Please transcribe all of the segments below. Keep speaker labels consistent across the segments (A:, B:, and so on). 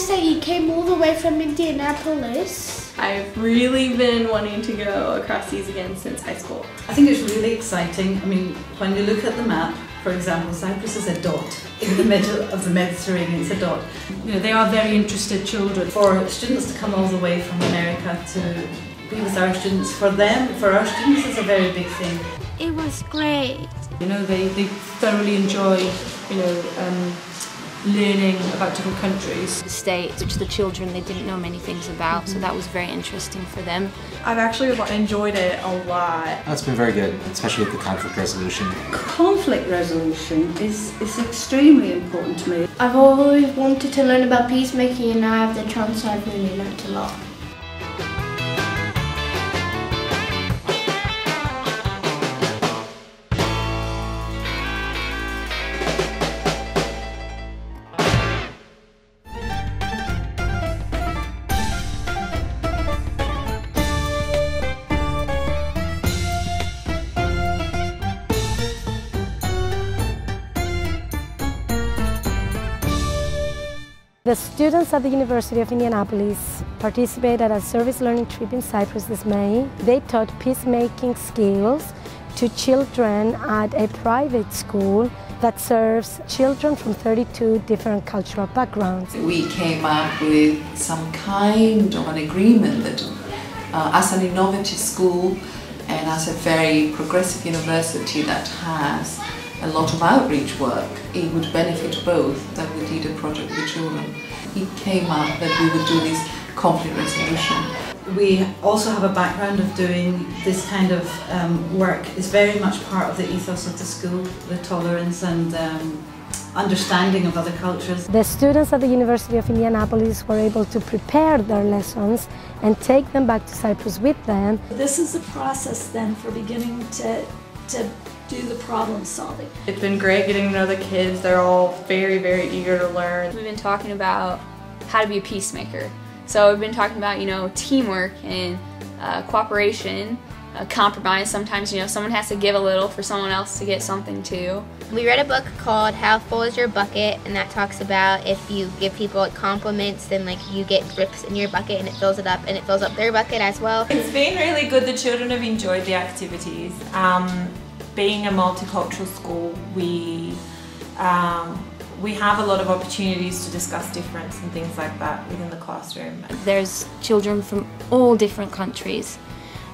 A: that you came all the way from Indianapolis.
B: I've really been wanting to go across seas again since high school.
C: I think it's really exciting. I mean, when you look at the map, for example, Cyprus is a dot in the middle of the Mediterranean. It's a dot.
D: You know, they are very interested children.
C: For students to come all the way from America to be with our students, for our students, it's a very big thing.
A: It was great.
D: You know, they thoroughly enjoy, you know, learning about different countries.
E: The States, which the children, they didn't know many things about, so that was very interesting for them.
B: I've actually enjoyed it a lot.
F: It's been very good, especially with the conflict resolution.
G: Conflict resolution is extremely important to me.
A: I've always wanted to learn about peacemaking, and now I have the chance. I've really learned a lot.
H: The students at the University of Indianapolis participated at a service learning trip in Cyprus this May. They taught peacemaking skills to children at a private school that serves children from 32 different cultural backgrounds.
I: We came up with some kind of an agreement that as an innovative school and as a very progressive university that has a lot of outreach work, it would benefit both that we did a project with children. It came up that we would do this conflict resolution.
C: We also have a background of doing this kind of work. It's very much part of the ethos of the school, the tolerance and understanding of other cultures.
H: The students at the University of Indianapolis were able to prepare their lessons and take them back to Cyprus with them.
J: This is a process then for beginning to do the problem solving.
B: It's been great getting to know the kids. They're all very, very eager to learn.
E: We've been talking about how to be a peacemaker. So we've been talking about, you know, teamwork and cooperation, compromise. Sometimes, you know, someone has to give a little for someone else to get something too.
K: We read a book called How Full Is Your Bucket, and that talks about if you give people compliments, then like you get drips in your bucket and it fills it up and it fills up their bucket as well.
L: It's been really good. The children have enjoyed the activities. Being a multicultural school, we have a lot of opportunities to discuss difference and things like that within the classroom.
E: There's children from all different countries,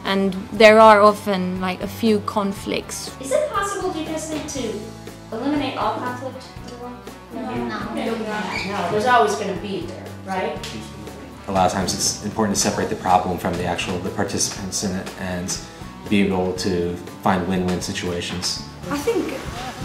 E: and there are often like a few conflicts.
M: Is it possible, do you guys think, to eliminate all conflict in the world?
G: No, there's always going to be there, right?
F: A lot of times it's important to separate the problem from the participants in it and be able to find win-win situations.
D: I think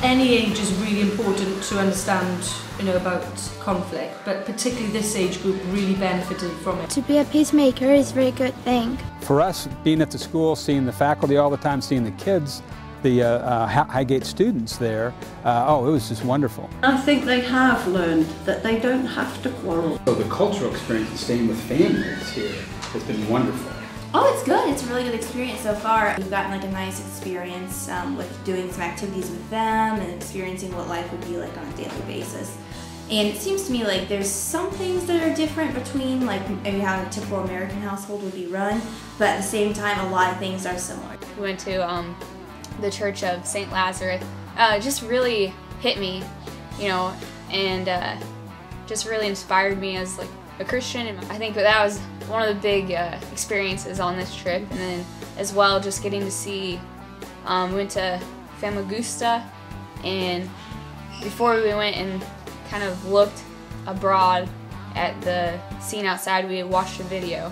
D: any age is really important to understand, you know, about conflict, but particularly this age group really benefited from it.
A: To be a peacemaker is a very good thing.
N: For us, being at the school, seeing the faculty all the time, seeing the kids, the Highgate students there, oh, it was just wonderful.
G: I think they have learned that they don't have to quarrel.
O: So the cultural experience of staying with families here has been wonderful.
P: Oh, it's good. It's a really good experience so far. We've gotten like a nice experience with doing some activities with them and experiencing what life would be like on a daily basis. And it seems to me like there's some things that are different between like maybe how a typical American household would be run, but at the same time a lot of things are similar.
E: We went to the Church of St. Lazarus. It just really hit me, you know, and just really inspired me as like a Christian. And I think that was one of the big experiences on this trip. And then as well, just getting to see, we went to Famagusta, and before we went and kind of looked abroad at the scene outside, we had watched a video,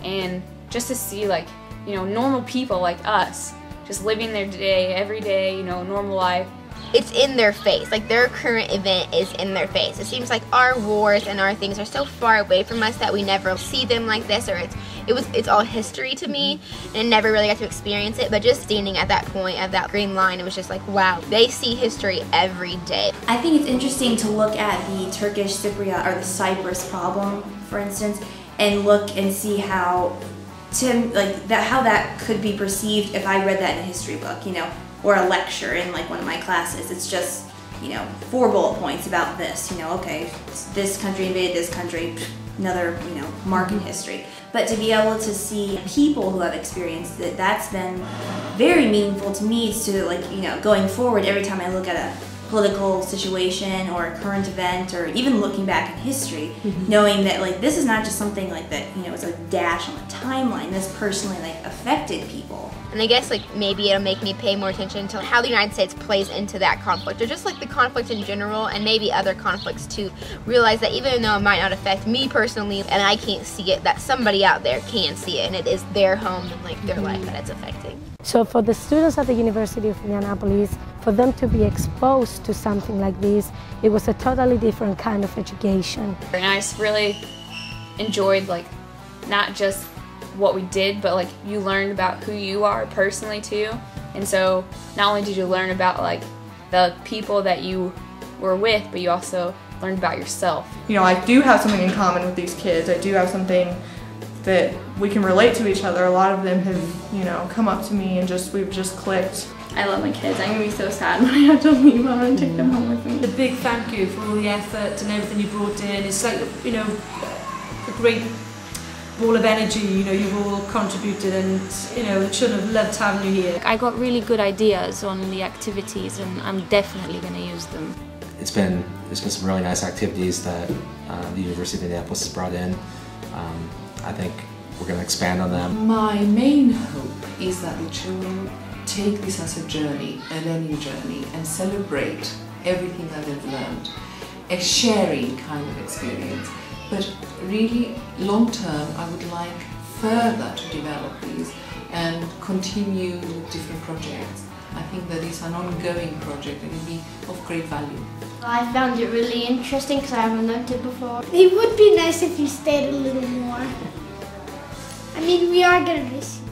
E: and just to see like, you know, normal people like us, just living their day, every day, you know, normal life.
K: It's in their face, like their current event is in their face. It seems like our wars and our things are so far away from us that we never see them like this, or it's all history to me, and I never really got to experience it, but just standing at that point, at that green line, it was just like, wow, they see history every day.
P: I think it's interesting to look at the Turkish Cypriot or the Cyprus problem, for instance, and look and see how how that could be perceived if I read that in a history book, you know, or a lecture in like one of my classes. It's just, 4 bullet points about this. Okay, this country invaded this country, another, mark in history. But to be able to see people who have experienced it, that's been very meaningful to me. To going forward, every time I look at a political situation or a current event, or even looking back in history, knowing that this is not just something that it's a dash on a timeline. This personally affected people.
K: And I guess maybe it'll make me pay more attention to how the United States plays into that conflict, or just the conflict in general, and maybe other conflicts too. Realize that even though it might not affect me personally, and I can't see it, that somebody out there can see it, and it is their home and their life that it's affecting.
H: So for the students at the University of Indianapolis, for them to be exposed to something like this, it was a totally different kind of education.
E: And I just really enjoyed not just what we did, but you learned about who you are personally too. And so not only did you learn about the people that you were with, but you also learned about yourself.
B: I do have something in common with these kids. I do have something that we can relate to each other. A lot of them have, come up to me and we've just clicked.
Q: I love my kids. I'm going to be so sad when I have to leave them and take them home with me.
D: A big thank you for all the effort and everything you brought in. It's a great ball of energy, you've all contributed, and the children have loved having you here.
R: I got really good ideas on the activities, and I'm definitely going to use them.
F: There's been some really nice activities that the University of Indianapolis has brought in. I think we're going to expand on them.
I: My main hope is that the children take this as a journey, a learning journey, and celebrate everything that they've learned. A sharing kind of experience. But really, long term, I would like further to develop these and continue with different projects. I think that it's an ongoing project and it will be of great value.
A: I found it really interesting because I haven't learned it before.
S: It would be nice if you stayed a little more. I mean, we are going to miss you.